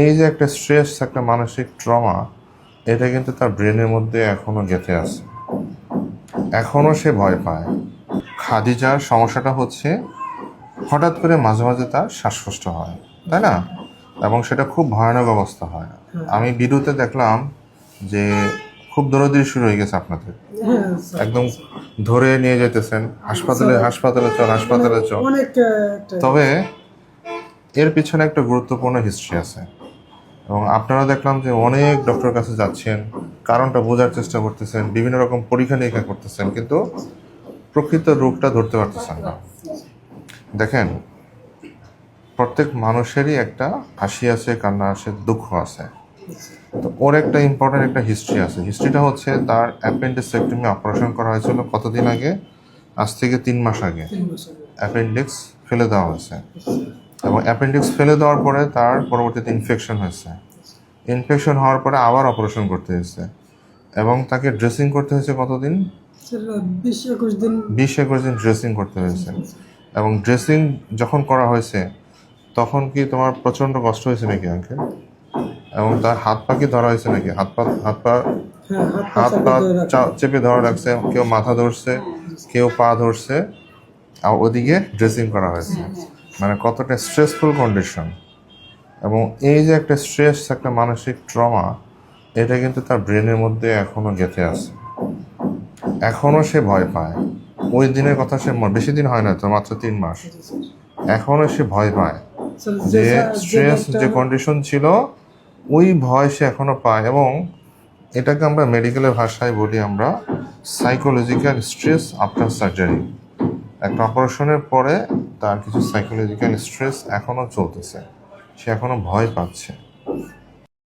এই যে একটা স্ট্রেস, একটা মানসিক ট্রমা, এটা কিন্তু তার ব্রেনের মধ্যে এখনো গেঁথে আছে, এখনো সে ভয় পায়। খাদিজার সমস্যাটা হচ্ছে হঠাৎ করে মাঝে মাঝে তার শ্বাসকষ্ট হয়, তাই না? এবং সেটা খুব ভয়ানক অবস্থা হয়। আমি ভিডিওতে দেখলাম যে খুব দৌড়াদৌড়ি শুরু হয়ে গেছে আপনাদের, একদম ধরে নিয়ে যেতেছেন হাসপাতালে, হাসপাতালে চল, হাসপাতালে চল। তবে এর পিছনে একটা গুরুত্বপূর্ণ হিস্ট্রি আছে, এবং আপনারা দেখলাম যে অনেক ডক্টরের কাছে যাচ্ছেন, কারণটা বোঝার চেষ্টা করতেছেন, বিভিন্ন রকম পরীক্ষা নিরীক্ষা করতেছেন, কিন্তু প্রকৃত রোগটা ধরতে পারতেছেন না। দেখেন, প্রত্যেক মানুষেরই একটা হাসি আছে, কান্না আছে, দুঃখ আছে। তো ওর একটা ইম্পর্টেন্ট একটা হিস্ট্রি আছে। হিস্ট্রিটা হচ্ছে তার অ্যাপেন্ডিক্সেক্টমি অপারেশন করা হয়েছিল কতদিন আগে? আজ থেকে 3 মাস আগে অ্যাপেন্ডিক্স ফেলে দেওয়া হয়েছে, এবং অ্যাপেন্ডিক্স ফেলে দেওয়ার পরে তার পরবর্তীতে ইনফেকশন হয়েছে। ইনফেকশন হওয়ার পরে আবার অপারেশন করতে হয়েছে, এবং তাকে ড্রেসিং করতে হয়েছে কতদিন? 20-21 দিন ড্রেসিং করতে হয়েছে। এবং ড্রেসিং যখন করা হয়েছে তখন কি তোমার প্রচণ্ড কষ্ট হয়েছে নাকি আঙ্কেল? এবং তার হাত পা কি ধরা হয়েছে নাকি? হাত পা চেপে ধরা রাখছে, কেউ মাথা ধরছে, কেউ পা ধরছে, আর ওদিকে ড্রেসিং করা হয়েছে। মানে কতটা স্ট্রেসফুল কন্ডিশন। এবং এই যে একটা স্ট্রেস, একটা মানসিক ট্রমা, এটা কিন্তু তার ব্রেনের মধ্যে এখনো গেঁথে আছে, এখনো সে ভয় পায়। ওই দিনের কথা সে বেশি দিন হয় না তো, মাত্র 3 মাস। এখনো সে ভয় পায় যে স্ট্রেস যে কন্ডিশন ছিল, ওই ভয় সে এখনো পায়। এবং এটাকে আমরা মেডিকেলের ভাষায় বলি আমরা সাইকোলজিক্যাল স্ট্রেস আফটার সার্জারি। একটা অপারেশনের পরে তার কিছু সাইকোলজিক্যাল স্ট্রেস এখনো চলতেছে, সে এখনো ভয় পাচ্ছে।